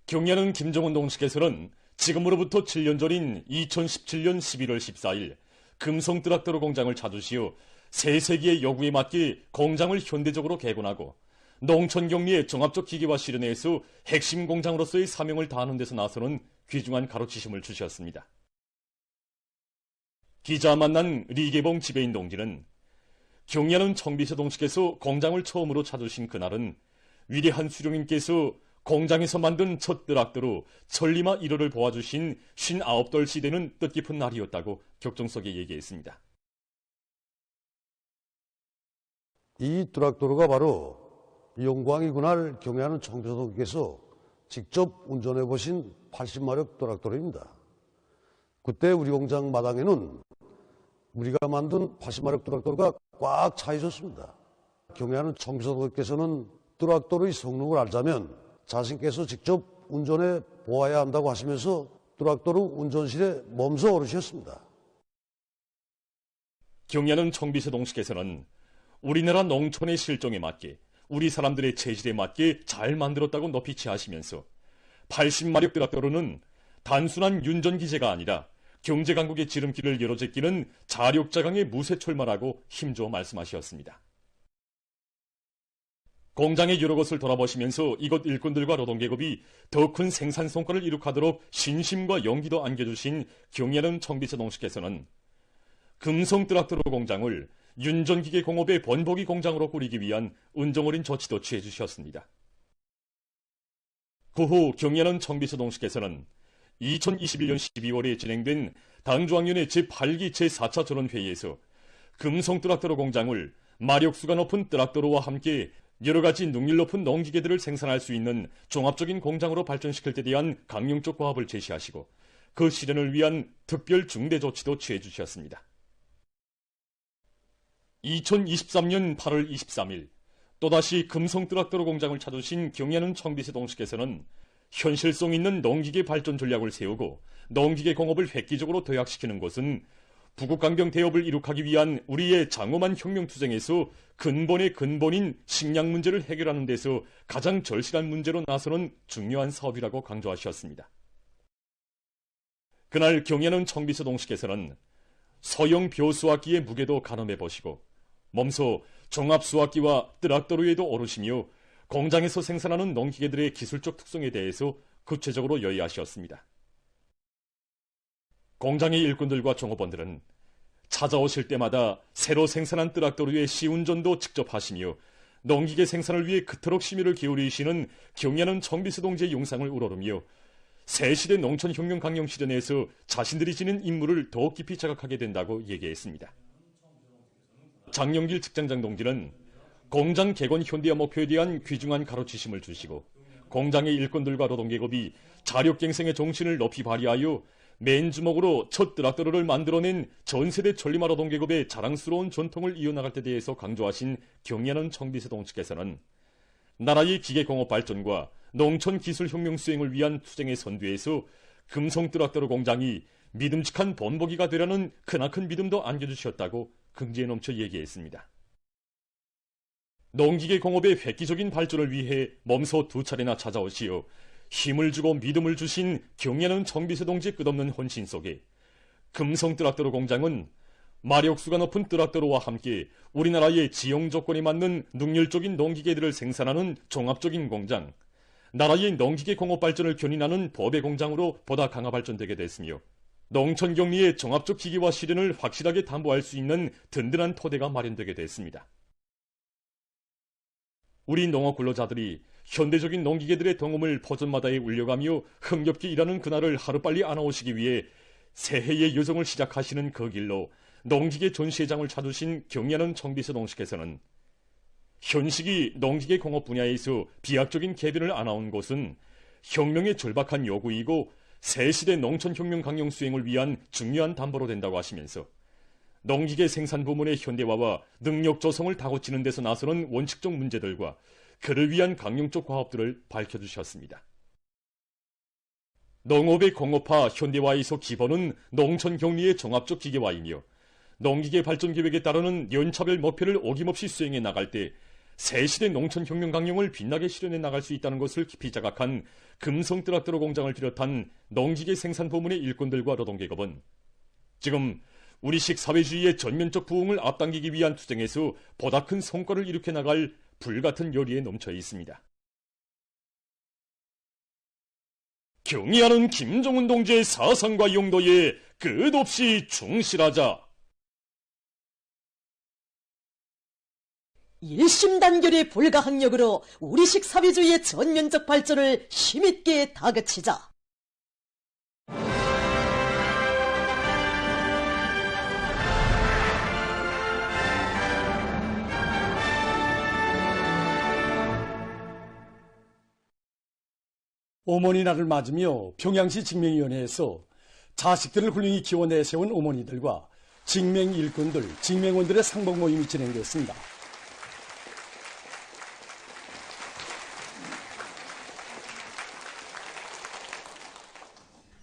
경야는 김정은 동식에서는 지금으로부터 7년 전인 2017년 11월 14일 금성 트락터로 공장을 찾으시어 새 세기의 요구에 맞게 공장을 현대적으로 개건하고 농촌 격리의 종합적 기계화 실현에서 핵심 공장으로서의 사명을 다하는 데서 나서는 귀중한 가르치심을 주셨습니다. 기자 만난 리계봉 지배인 동지는 경야는 청비서 동식에서 공장을 처음으로 찾으신 그날은 위대한 수령님께서 공장에서 만든 첫 트락터로 천리마 1호를 보아주신 59돌 시대는 뜻깊은 날이었다고 격정 속에 얘기했습니다. 이 트락터가 바로 영광이 그날 경야는 청비서동께서 직접 운전해 보신 80마력 트락터입니다. 그때 우리 공장 마당에는 우리가 만든 80마력 트락터가 꽉 차 있었습니다. 경야는 청비서동께서는 트락터의 성능을 알자면 자신께서 직접 운전해 보아야 한다고 하시면서 트락터로 운전실에 몸소 오르셨습니다. 경야는 청비서 동식에서는 우리나라 농촌의 실정에 맞게 우리 사람들의 체질에 맞게 잘 만들었다고 높이 취하시면서 80마력 트락터로는 단순한 윤전기제가 아니라 경제강국의 지름길을 열어제끼는 자력자강의 무쇠철마라고 힘줘 말씀하셨습니다. 공장의 여러 것을 돌아보시면서 이곳 일꾼들과 노동계급이 더 큰 생산 성과를 이룩하도록 신심과 용기도 안겨주신 경야는 청비서 동식에서는 금성 트락터로 공장을 윤전기계 공업의 번복이 공장으로 꾸리기 위한 은정어린 조치도 취해주셨습니다. 그 후 경야는 청비서 동식에서는 2021년 12월에 진행된 당중앙위원회 제8기 제4차 전원회의에서 금성 트락터로 공장을 마력수가 높은 트락터로와 함께 여러 가지 능률 높은 농기계들을 생산할 수 있는 종합적인 공장으로 발전시킬 데 대한 강령적 과업을 제시하시고 그 실현을 위한 특별 중대 조치도 취해 주셨습니다. 2023년 8월 23일 또다시 금성 트락터로 공장을 찾으신 경야는 청비서 동식에서는 현실성 있는 농기계 발전 전략을 세우고 농기계 공업을 획기적으로 도약시키는 것은 부국강병 대업을 이룩하기 위한 우리의 장엄한 혁명투쟁에서 근본의 근본인 식량 문제를 해결하는 데서 가장 절실한 문제로 나서는 중요한 사업이라고 강조하셨습니다. 그날 경야는 청비서 동식에서는 소형 벼수확기의 무게도 가늠해 보시고 몸소 종합수확기와 트락터로에도 오르시며 공장에서 생산하는 농기계들의 기술적 특성에 대해서 구체적으로 여의하셨습니다. 공장의 일꾼들과 종업원들은 찾아오실 때마다 새로 생산한 트락터로의 시운전도 직접 하시며 농기계 생산을 위해 그토록 심혈을 기울이시는 경야는 청비서 동지의 용상을 우러르며 새시대 농촌혁명 강령 실현에서 자신들이 지닌 임무를 더욱 깊이 자각하게 된다고 얘기했습니다. 장영길 측장장 동지는 공장 개건 현대화 목표에 대한 귀중한 가르치심을 주시고 공장의 일꾼들과 노동계급이 자력갱생의 정신을 높이 발휘하여 맨주먹으로 첫 트락터를 만들어낸 전세대 천리마 노동계급의 자랑스러운 전통을 이어나갈 데 대해서 강조하신 경야는 청비서 동측에서는 나라의 기계공업 발전과 농촌 기술혁명 수행을 위한 투쟁의 선두에서 금성 트락터 공장이 믿음직한 본보기가 되라는 크나큰 믿음도 안겨주셨다고 긍지에 넘쳐 얘기했습니다. 농기계 공업의 획기적인 발전을 위해 몸소 2차례나 찾아오시어 힘을 주고 믿음을 주신 경야는 청비서 동지의 끝없는 헌신 속에 금성 트락터 공장은 마력수가 높은 트락터로와 함께 우리나라의 지형 조건에 맞는 능률적인 농기계들을 생산하는 종합적인 공장, 나라의 농기계 공업 발전을 견인하는 법의 공장으로 보다 강화 발전되게 됐으며 농촌 격리의 종합적 기계화 실현을 확실하게 담보할 수 있는 든든한 토대가 마련되게 됐습니다. 우리 농업 근로자들이 현대적인 농기계들의 동음을 포전마다에 울려가며 흥겹게 일하는 그날을 하루빨리 안아오시기 위해 새해의 여정을 시작하시는 그 길로 농기계 전시회장을 찾으신 경야는 청비서 동식에서는 현식이 농기계 공업 분야에서 비약적인 개변을 안아온 곳은 혁명의 절박한 요구이고 새시대 농촌혁명 강령 수행을 위한 중요한 담보로 된다고 하시면서 농기계 생산 부문의 현대화와 능력 조성을 다고치는 데서 나서는 원칙적 문제들과 그를 위한 강령적 과업들을 밝혀주셨습니다. 농업의 공업화 현대화에서 기본은 농촌 격리의 종합적 기계화이며 농기계 발전 계획에 따르는 연차별 목표를 어김없이 수행해 나갈 때 새시대 농촌혁명 강령을 빛나게 실현해 나갈 수 있다는 것을 깊이 자각한 금성 트락터로 공장을 비롯한 농기계 생산 부문의 일꾼들과 노동계급은 지금 우리식 사회주의의 전면적 부흥을 앞당기기 위한 투쟁에서 보다 큰 성과를 일으켜 나갈 불같은 열의에 넘쳐 있습니다. 경의하는 김정은 동지의 사상과 용도에 끝없이 충실하자. 일심단결의 불가항력으로 우리식 사회주의의 전면적 발전을 힘있게 다그치자. 어머니 날을 맞으며 평양시 직맹위원회에서 자식들을 훌륭히 키워 내세운 어머니들과 직맹 일꾼들, 직맹원들의 상봉 모임이 진행됐습니다.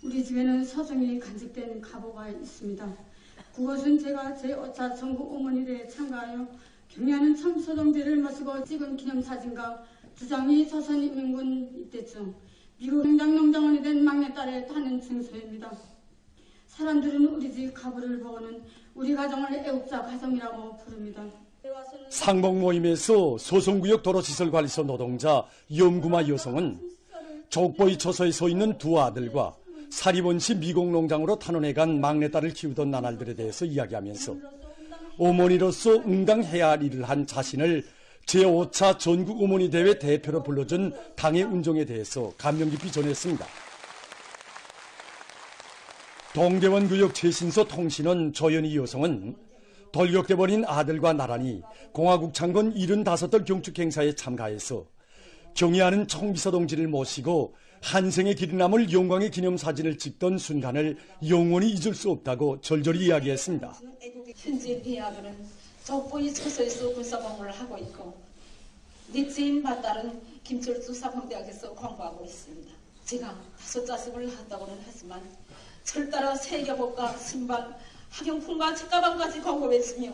우리 집에는 서정이 간직된 가보가 있습니다. 그것은 제가 제5차 전국 어머니대회에 참가하여 경의하는 참서정제를 마시고 찍은 기념사진과 주장이 조선인민군 입대 중 미국 농장원이 된 막내딸의 타는 증서입니다. 사람들은 우리 집 가보를 보고는 우리 가정을 애국자 가정이라고 부릅니다. 상봉 모임에서 소송구역 도로시설관리소 노동자 염구마 여성은 족보이 처소에 서 있는 두 아들과 사리원시 미국 농장으로 탄원해간 막내딸을 키우던 나날들에 대해서 이야기하면서 어머니로서 응당해야 할 일을 한 자신을 제5차 전국 어머니 대회 대표로 불러준 당의 운정에 대해서 감명 깊이 전했습니다. 동대원 구역 최신소 통신원 조연희 여성은 돌격돼버린 아들과 나란히 공화국 창건 75돌 경축 행사에 참가해서 경의하는 총비서 동지를 모시고 한생의 길이 남을 영광의 기념사진을 찍던 순간을 영원히 잊을 수 없다고 절절히 이야기했습니다. 현재 대학은 족보이 처소에서 군사공부를 하고 있고 넷째인 맏딸은 김철수 사범대학에서 공부하고 있습니다. 제가 5 자식을 낳았다고는 하지만 철따라 세계복과 신발, 학용품과 책가방까지 공급했으며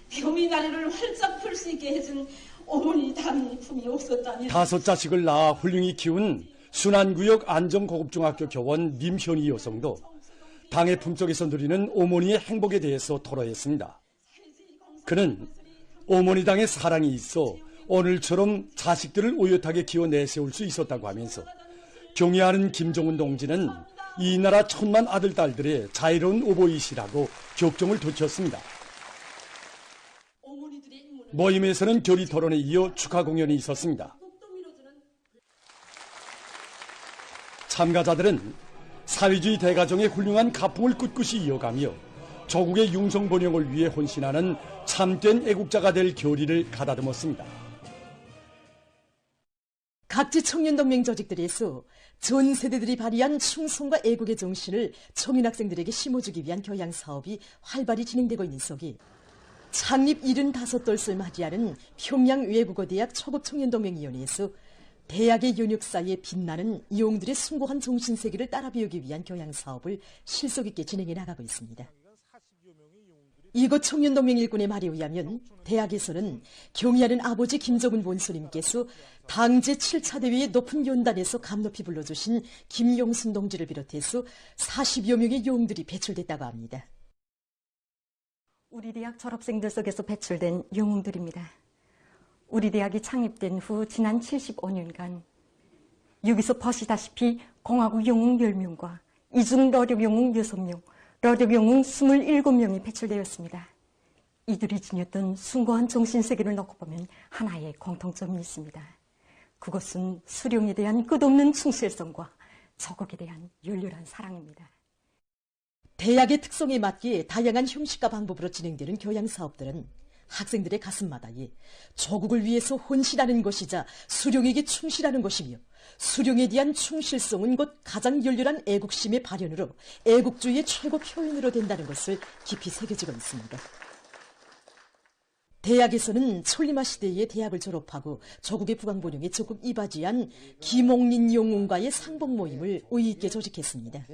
병이 다리를 활짝 펼 수 있게 해준 어머니 담이 품이 없었다면 5 자식을 낳아 훌륭히 키운 순안구역 안정고급중학교 교원 님현희 여성도 당의 품속에서 누리는 어머니의 행복에 대해서 토로했습니다. 그는 어머니당의 사랑이 있어 오늘처럼 자식들을 오젓하게 키워 내세울 수 있었다고 하면서 경의하는 김정은 동지는 이 나라 1000만 아들, 딸들의 자유로운 오보이시라고 격정을 돋쳤습니다. 모임에서는 결의 토론에 이어 축하 공연이 있었습니다. 참가자들은 사회주의 대가정의 훌륭한 가풍을 꿋꿋이 이어가며 조국의 융성 번영을 위해 헌신하는 참된 애국자가 될 결의를 가다듬었습니다. 각지 청년동맹 조직들에서 전 세대들이 발휘한 충성과 애국의 정신을 청년학생들에게 심어주기 위한 교양 사업이 활발히 진행되고 있는 속에 창립 75돌을 맞이하는 평양외국어대학 초급청년동맹위원회에서 대학의 연역사에 빛나는 이용들의 숭고한 정신세계를 따라 배우기 위한 교양 사업을 실속 있게 진행해 나가고 있습니다. 이곳 청년동맹 일꾼의 말에 의하면 대학에서는 경의하는 아버지 김정은 본소님께서 당 제7차 대회의 높은 연단에서 감높이 불러주신 김용순 동지를 비롯해서 40여 명의 용들이 배출됐다고 합니다. 우리 대학 졸업생들 속에서 배출된 영웅들입니다. 우리 대학이 창립된 후 지난 75년간 여기서 보시다시피 공화국 영웅 10명과 이중 러력 영웅 6명, 러력 영웅 27명이 배출되었습니다. 이들이 지녔던 숭고한 정신세계를 놓고 보면 하나의 공통점이 있습니다. 그것은 수령에 대한 끝없는 충실성과 조국에 대한 열렬한 사랑입니다. 대학의 특성에 맞게 다양한 형식과 방법으로 진행되는 교양 사업들은 학생들의 가슴마다에 조국을 위해서 헌신하는 것이자 수령에게 충실하는 것이며 수령에 대한 충실성은 곧 가장 열렬한 애국심의 발현으로 애국주의의 최고 표현으로 된다는 것을 깊이 새겨지고 있습니다. 대학에서는 천리마 시대에 대학을 졸업하고 조국의 부강본영에 적극 이바지한 김옥린 영웅과의 상봉 모임을 의의 있게 조직했습니다.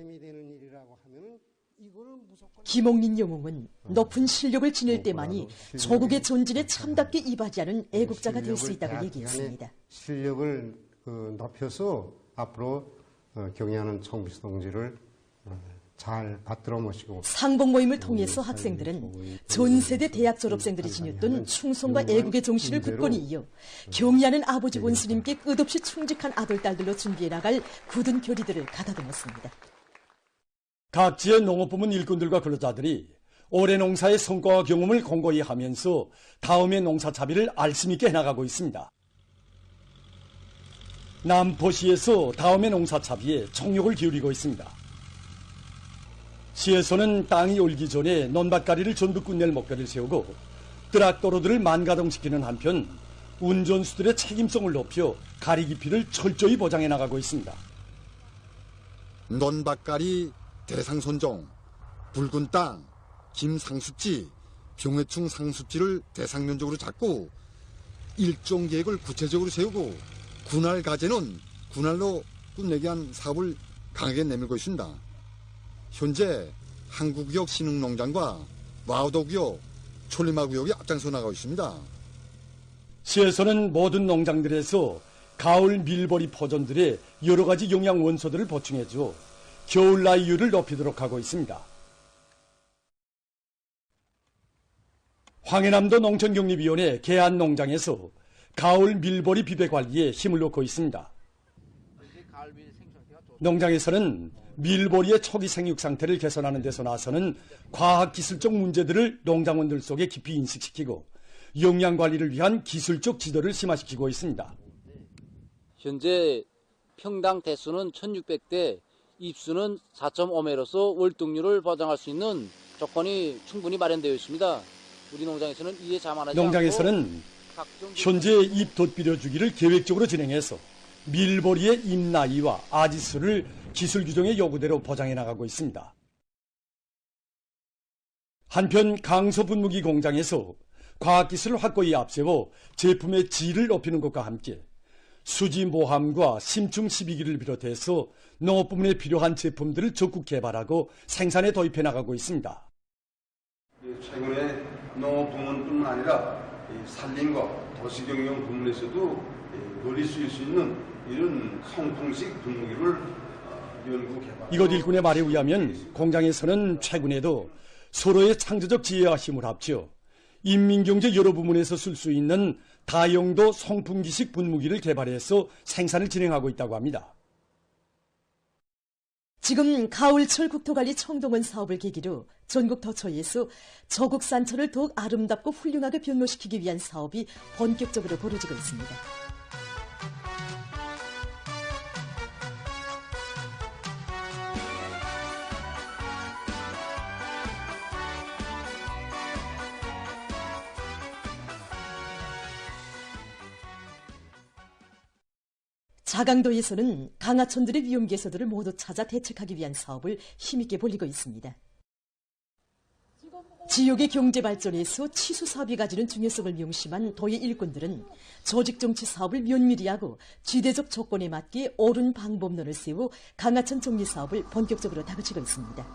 김옥린 영웅은 높은 실력을 지닐 때만이 조국의 존진에 참답게 이바지하는 애국자가 될 수 있다고 얘기했습니다. 실력을 높여서 앞으로 경애하는 청비서 동지를 잘 받들어 모시고 상봉 모임을 통해서 학생들은 전 세대 대학 졸업생들이 지녔던 충성과 애국의 정신을 굳건히 이어 경의하는 아버지 원수님께 끝없이 충직한 아들, 딸들로 준비해 나갈 굳은 결의들을 가다듬었습니다. 각 지역 농업부문 일꾼들과 근로자들이 올해 농사의 성과와 경험을 공고히 하면서 다음의 농사 차비를 알심있게 해나가고 있습니다. 남포시에서 다음의 농사 차비에 총력을 기울이고 있습니다. 시에서는 땅이 올기 전에 논밭가리를 전부 끝낼 목표를 세우고 트랙터로들을 만가동시키는 한편 운전수들의 책임성을 높여 가리 깊이를 철저히 보장해 나가고 있습니다. 논밭가리 대상선종, 붉은 땅, 김상수지, 병해충 상수지를 대상면적으로 잡고 일정 계획을 구체적으로 세우고 분할 과제는 분할로 끝내기 위한 사업을 강하게 내밀고 있습니다. 현재 항구구역 신흥농장과 와우도구역, 촐리마구역이 앞장서 나가고 있습니다. 시에서는 모든 농장들에서 가을 밀보리 포전들의 여러 가지 영양 원소들을 보충해줘 겨울 나이율을 높이도록 하고 있습니다. 황해남도 농촌격립위원회 계안농장에서 가을 밀보리 비배 관리에 힘을 놓고 있습니다. 농장에서는 밀보리의 초기 생육 상태를 개선하는 데서 나서는 과학기술적 문제들을 농장원들 속에 깊이 인식시키고 영양관리를 위한 기술적 지도를 심화시키고 있습니다. 현재 평당 대수는 1600대, 입수는 4.5매로서 월등률을 보장할 수 있는 조건이 충분히 마련되어 있습니다. 우리 농장에서는 이에 자만하지 농장에서는 현재 잎 덧비려 주기를 계획적으로 진행해서 밀보리의 잎 나이와 아지수를 기술 규정의 요구대로 보장해 나가고 있습니다. 한편 강서 분무기 공장에서 과학기술을 확고히 앞세워 제품의 질을 높이는 것과 함께 수지 모함과 심층 시비기를 비롯해서 농업부문에 필요한 제품들을 적극 개발하고 생산에 도입해 나가고 있습니다. 최근에 농업부문뿐만 아니라 산림과 도시경영 부문에서도 널리 쓰일 수 있는 이런 성풍식 분무기를 연구 개발. 이곳 일꾼의 말에 의하면 공장에서는 최근에도 서로의 창조적 지혜와 힘을 합쳐 인민경제 여러 부문에서 쓸 수 있는 다용도 송풍기식 분무기를 개발해서 생산을 진행하고 있다고 합니다. 지금 가을철 국토관리 청동원 사업을 계기로 전국 도처에서 저국 산천을 더욱 아름답고 훌륭하게 변모시키기 위한 사업이 본격적으로 벌어지고 있습니다. 자강도에서는 강하천들의 위험개소들을 모두 찾아 대책하기 위한 사업을 힘있게 벌이고 있습니다. 지역의 경제발전에서 치수사업이 가지는 중요성을 명심한 도의 일꾼들은 조직정치 사업을 면밀히 하고 지대적 조건에 맞게 옳은 방법론을 세워 강하천 정리사업을 본격적으로 다그치고 있습니다.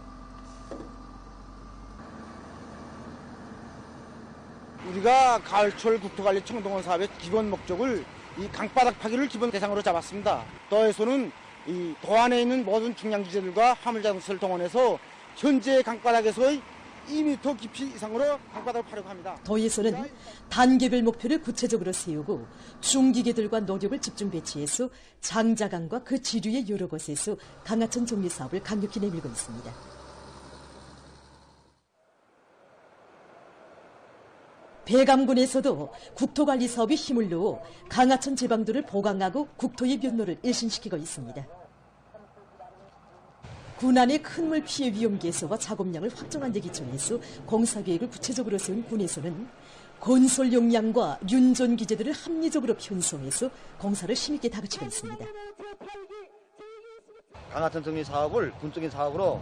우리가 가을철 국토관리 청동원 사업의 기본 목적을 이 강바닥 파기를 기본 대상으로 잡았습니다. 도에서는 이 도 안에 있는 모든 중량기재들과 화물자동차를 동원해서 현재 강바닥에서의 2m 깊이 이상으로 강바닥을 파려고 합니다. 도에서는 단계별 목표를 구체적으로 세우고 중기계들과 노력을 집중 배치해서 장자강과 그 지류의 여러 곳에서 강하천 정리 사업을 강력히 내밀고 있습니다. 배감군에서도 국토관리 사업에 힘을 넣어 강하천 제방도를 보강하고 국토의 면로를 일신시키고 있습니다. 군안의 큰 물 피해 위험 개소와 작업량을 확정한 데 기초해서 공사계획을 구체적으로 세운 군에서는 건설 역량과 윤전 기재들을 합리적으로 편성해서 공사를 힘있게 다그치고 있습니다. 강하천 정리 사업을 군적인 사업으로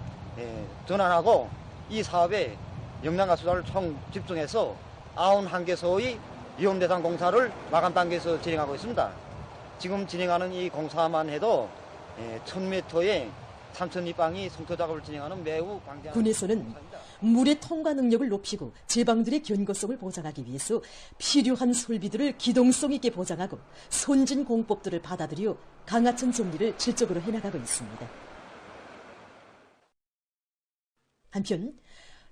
전환하고 이 사업에 역량과 수단을 총 집중해서 91개소의 위험 대상 공사를 마감 단계에서 진행하고 있습니다. 지금 진행하는 이 공사만 해도 1000m의 삼천리방이 송토 작업을 진행하는 매우 강제한 군에서는 물의 통과 능력을 높이고 제방들의 견고성을 보장하기 위해서 필요한 설비들을 기동성 있게 보장하고 선진 공법들을 받아들여 강하천 정리를 질적으로 해나가고 있습니다. 한편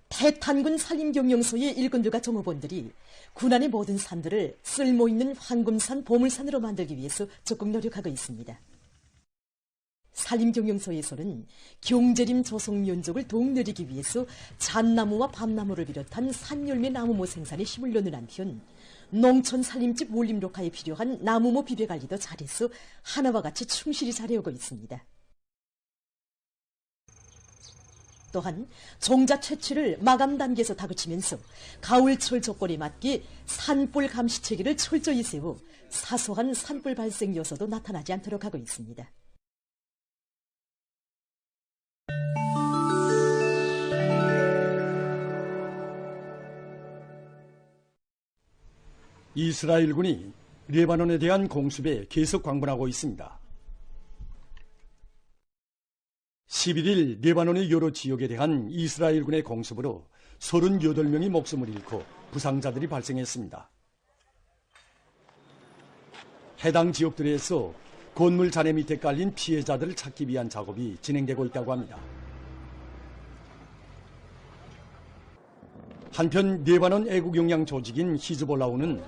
태탄군 산림경영소의 일꾼들과 종업원들이 군안의 모든 산들을 쓸모있는 황금산, 보물산으로 만들기 위해서 적극 노력하고 있습니다. 산림경영소에서는 경제림 조성 면적을 더욱 늘리기 위해서 잣나무와 밤나무를 비롯한 산열매 나무모 생산에 힘을 넣는 한편 농촌 산림집 원림록화에 필요한 나무모 비벼관리도 잘해서 하나와 같이 충실히 잘해오고 있습니다. 또한 종자 채취를 마감 단계에서 다그치면서 가을철 조건에 맞게 산불 감시 체계를 철저히 세워 사소한 산불 발생 요소도 나타나지 않도록 하고 있습니다. 이스라엘군이 레바논에 대한 공습에 계속 광분하고 있습니다. 11일 레바논의 여러 지역에 대한 이스라엘군의 공습으로 38명이 목숨을 잃고 부상자들이 발생했습니다. 해당 지역들에서 건물 잔해 밑에 깔린 피해자들을 찾기 위한 작업이 진행되고 있다고 합니다. 한편 레바논 애국영향 조직인 히즈볼라흐는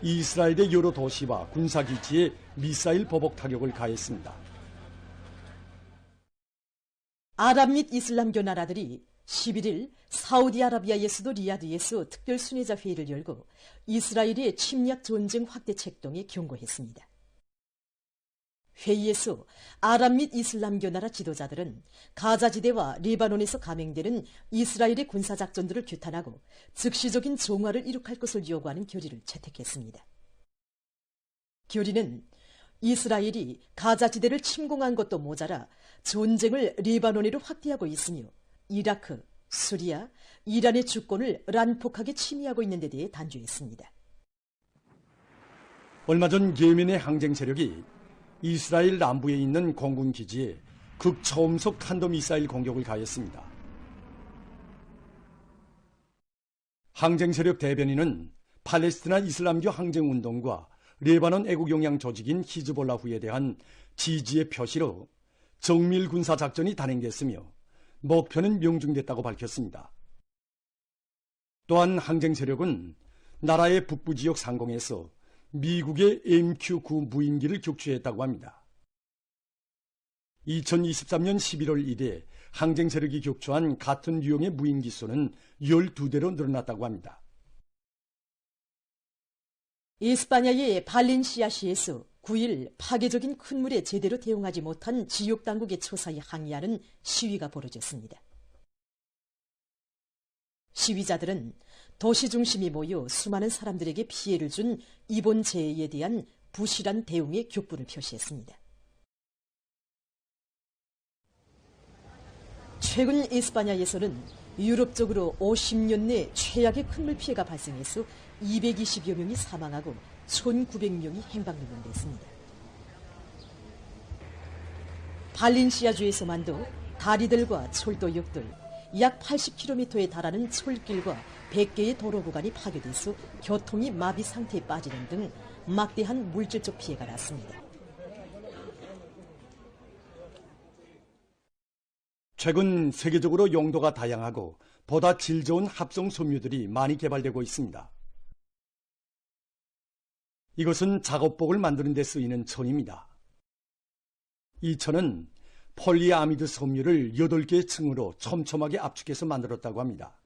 이스라엘의 여러 도시와 군사기지에 미사일 보복 타격을 가했습니다. 아랍 및 이슬람교 나라들이 11일 사우디아라비아의 수도 리야드에서 특별 순회자 회의를 열고 이스라엘의 침략 전쟁 확대 책동에 경고했습니다. 회의에서 아랍 및 이슬람교 나라 지도자들은 가자지대와 레바논에서 감행되는 이스라엘의 군사작전들을 규탄하고 즉시적인 정화를 이룩할 것을 요구하는 결의를 채택했습니다. 결의는 이스라엘이 가자지대를 침공한 것도 모자라 전쟁을 레바논으로 확대하고 있으며 이라크, 시리아, 이란의 주권을 난폭하게 침해하고 있는 데 대해 단죄했습니다. 얼마 전 예멘의 항쟁 세력이 이스라엘 남부에 있는 공군 기지에 극초음속 탄도미사일 공격을 가했습니다. 항쟁 세력 대변인은 팔레스티나 이슬람교 항쟁운동과 레바논 애국영향 조직인 히즈볼라흐에 대한 지지의 표시로 정밀 군사작전이 단행됐으며 목표는 명중됐다고 밝혔습니다. 또한 항쟁 세력은 나라의 북부 지역 상공에서 미국의 MQ-9 무인기를 격추했다고 합니다. 2023년 11월 이래 항쟁 세력이 격추한 같은 유형의 무인기 수는 12대로 늘어났다고 합니다. 이스파냐의 발렌시아시에서 9일 파괴적인 큰 물에 제대로 대응하지 못한 지역 당국의 처사에 항의하는 시위가 벌어졌습니다. 시위자들은 도시 중심이 모여 수많은 사람들에게 피해를 준 이번 재해에 대한 부실한 대응에 격분을 표시했습니다. 최근 이스파냐에서는 유럽적으로 50년 내 최악의 큰 물 피해가 발생해서 220여 명이 사망하고 1,900명이 행방불명됐습니다. 발렌시아주에서만도 다리들과 철도역들, 약 80km에 달하는 철길과 100개의 도로 구간이 파괴돼서 교통이 마비 상태에 빠지는 등 막대한 물질적 피해가 났습니다. 최근 세계적으로 용도가 다양하고 보다 질 좋은 합성 섬유들이 많이 개발되고 있습니다. 이것은 작업복을 만드는 데 쓰이는 천입니다. 이 천은 폴리아미드 섬유를 8개의 층으로 촘촘하게 압축해서 만들었다고 합니다.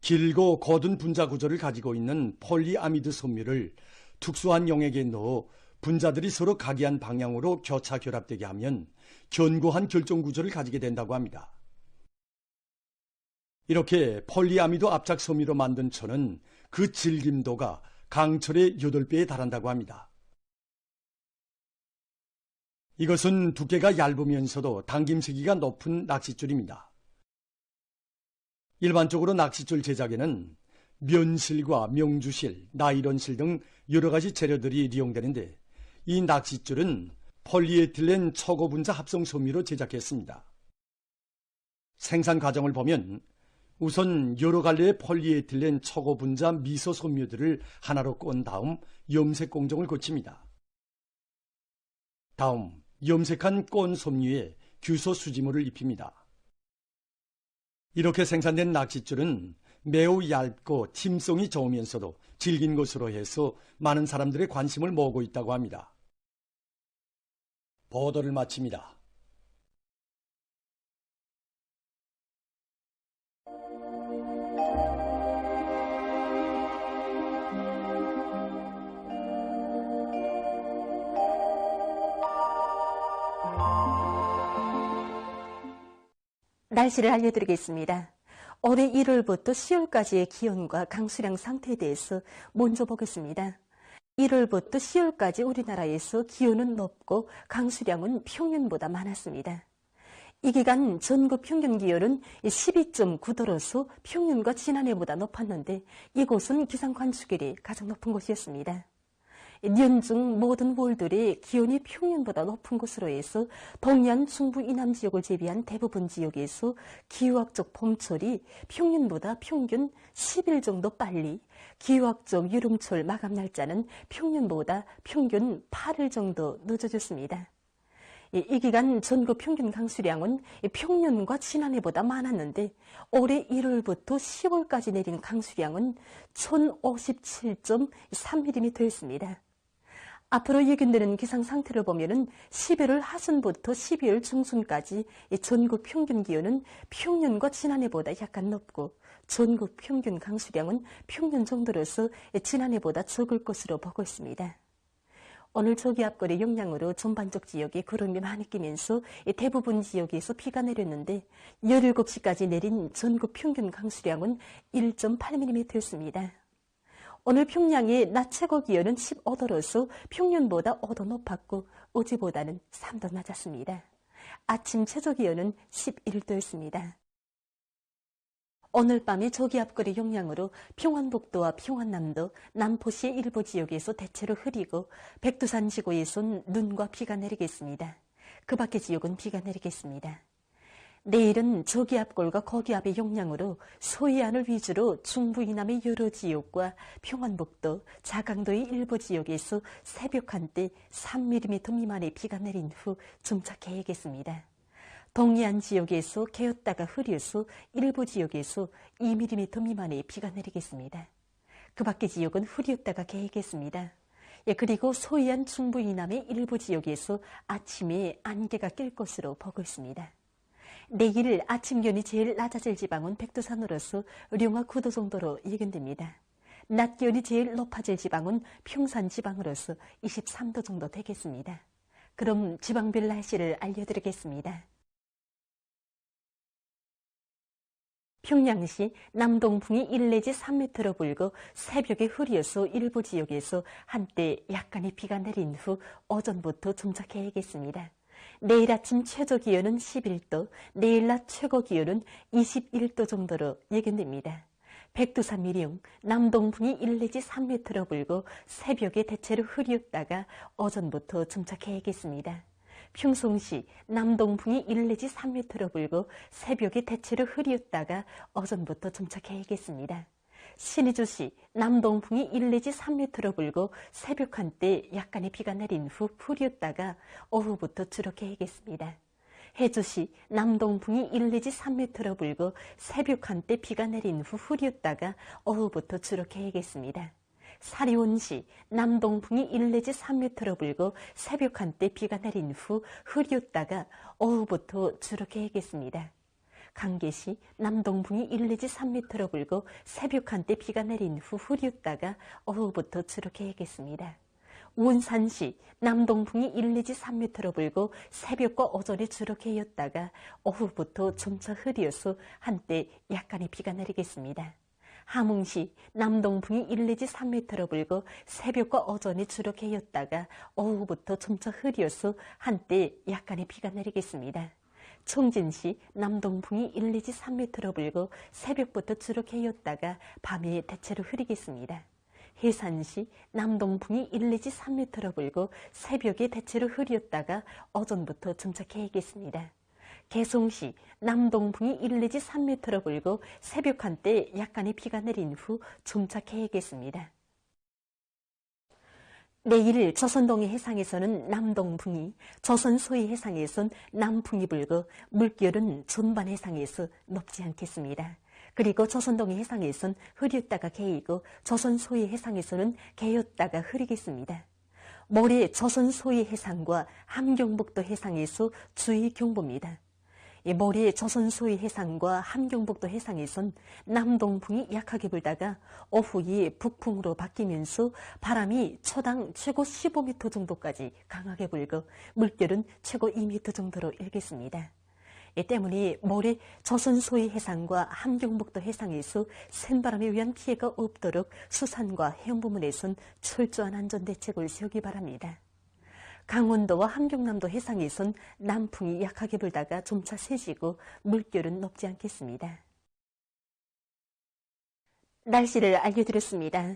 길고 고든 분자 구조를 가지고 있는 폴리아미드 섬유를 특수한 용액에 넣어 분자들이 서로 각이한 방향으로 교차 결합되게 하면 견고한 결정 구조를 가지게 된다고 합니다. 이렇게 폴리아미드 압착 섬유로 만든 천은 그 질김도가 강철의 8배에 달한다고 합니다. 이것은 두께가 얇으면서도 당김세기가 높은 낚싯줄입니다. 일반적으로 낚싯줄 제작에는 면실과 명주실, 나이론실 등 여러 가지 재료들이 이용되는데 이 낚싯줄은 폴리에틸렌 초고 분자 합성 섬유로 제작했습니다. 생산 과정을 보면 우선 여러 갈래의 폴리에틸렌 초고 분자 미소 섬유들을 하나로 꼰 다음 염색 공정을 거칩니다. 다음 염색한 꼰 섬유에 규소 수지물을 입힙니다. 이렇게 생산된 낚싯줄은 매우 얇고 팀성이 좋으면서도 질긴 것으로 해서 많은 사람들의 관심을 모으고 있다고 합니다. 보도를 마칩니다. 날씨를 알려드리겠습니다. 올해 1월부터 10월까지의 기온과 강수량 상태에 대해서 먼저 보겠습니다. 1월부터 10월까지 우리나라에서 기온은 높고 강수량은 평년보다 많았습니다. 이 기간 전국 평균 기온은 12.9도로서 평년과 지난해보다 높았는데 이곳은 기상 관측일이 가장 높은 곳이었습니다. 연중 모든 월들이 기온이 평년보다 높은 곳으로 해서 동해안 중부 이남 지역을 제외한 대부분 지역에서 기후학적 봄철이 평년보다 평균 10일 정도 빨리, 기후학적 여름철 마감 날짜는 평년보다 평균 8일 정도 늦어졌습니다. 이 기간 전국 평균 강수량은 평년과 지난해보다 많았는데 올해 1월부터 10월까지 내린 강수량은 1057.3mm였습니다. 앞으로 예견되는 기상 상태를 보면은 11월 하순부터 12월 중순까지 전국 평균 기온은 평년과 지난해보다 약간 높고 전국 평균 강수량은 평년 정도로서 지난해보다 적을 것으로 보고 있습니다. 오늘 저기압골의 영향으로 전반적 지역에 구름이 많이 끼면서 대부분 지역에서 비가 내렸는데 17시까지 내린 전국 평균 강수량은 1.8mm였습니다. 오늘 평양의 낮 최고 기온은 15도로서 평년보다 5도 높았고 어제보다는 3도 낮았습니다. 아침 최저 기온은 11도였습니다. 오늘 밤에 저기압골의 영향으로 평안북도와 평안남도, 남포시의 일부 지역에서 대체로 흐리고 백두산 지구에선 눈과 비가 내리겠습니다. 그 밖의 지역은 비가 내리겠습니다. 내일은 저기압골과 고기압의 영향으로 서해안을 위주로 중부 이남의 여러 지역과 평안북도, 자강도의 일부 지역에서 새벽 한때 3mm 미만의 비가 내린 후 정착해야겠습니다. 동해안 지역에서 개었다가 흐려서 일부 지역에서 2mm 미만의 비가 내리겠습니다. 그 밖의 지역은 흐렸다가 개겠습니다. 그리고 서해안 중부 이남의 일부 지역에서 아침에 안개가 낄 것으로 보고 있습니다. 내일 아침 기온이 제일 낮아질 지방은 백두산으로서 영하 9도 정도로 예견됩니다. 낮 기온이 제일 높아질 지방은 평산 지방으로서 23도 정도 되겠습니다. 그럼 지방별 날씨를 알려드리겠습니다. 평양시 남동풍이 1 내지 3m로 불고 새벽에 흐려서 일부 지역에서 한때 약간의 비가 내린 후 오전부터 정착해야겠습니다. 내일 아침 최저 기온은 11도, 내일 낮 최고 기온은 21도 정도로 예견됩니다. 백두산 미령 남동풍이 1 내지 3m로 불고 새벽에 대체로 흐렸다가 오전부터 정착해야겠습니다. 평송시 남동풍이 1 내지 3m로 불고 새벽에 대체로 흐렸다가 오전부터 정착해야겠습니다. 신의주시 남동풍이 1 내지 3m로 불고 새벽 한때 약간의 비가 내린 후 흐렸다가 오후부터 주룩해야겠습니다. 해주시 남동풍이 1 내지 3m로 불고 새벽 한때 비가 내린 후 흐렸다가 오후부터 주룩해야겠습니다. 사리온시 남동풍이 1 내지 3m로 불고 새벽 한때 비가 내린 후 흐렸다가 오후부터 주룩해야겠습니다. 강계시 남동풍이 1 내지 3m로 불고 새벽 한때 비가 내린 후 흐렸다가 오후부터 주룩해야겠습니다. 원산시 남동풍이 1 내지 3m로 불고 새벽과 오전에 주룩해였다가 오후부터 점차 흐려서 한때 약간의 비가 내리겠습니다. 함흥시 남동풍이 1 내지 3m로 불고 새벽과 오전에 주룩해였다가 오후부터 점차 흐려서 한때 약간의 비가 내리겠습니다. 청진시 남동풍이 1 내지 3m로 불고 새벽부터 주룩해였다가 밤에 대체로 흐리겠습니다. 해산시 남동풍이 1 내지 3m로 불고 새벽에 대체로 흐렸다가 어전부터 점착해야겠습니다. 개송시 남동풍이 1 내지 3m로 불고 새벽 한때 약간의 비가 내린 후 점착해야겠습니다. 내일 조선동해 해상에서는 남동풍이, 조선 소해 해상에선 남풍이 불고 물결은 전반 해상에서 높지 않겠습니다. 그리고 조선동해 해상에선 흐렸다가 개이고 조선 소해 해상에서는 개였다가 흐리겠습니다. 모레 조선 소해 해상과 함경북도 해상에서 주의 경보입니다. 모레 조선 소해 해상과 함경북도 해상에선 남동풍이 약하게 불다가 오후에 북풍으로 바뀌면서 바람이 초당 최고 15m 정도까지 강하게 불고 물결은 최고 2m 정도로 일겠습니다. 이 때문에 모레 조선 소해 해상과 함경북도 해상에서 센바람에 의한 피해가 없도록 수산과 해운 부문에선 철저한 안전대책을 세우기 바랍니다. 강원도와 함경남도 해상에선 남풍이 약하게 불다가 점차 세지고 물결은 높지 않겠습니다. 날씨를 알려드렸습니다.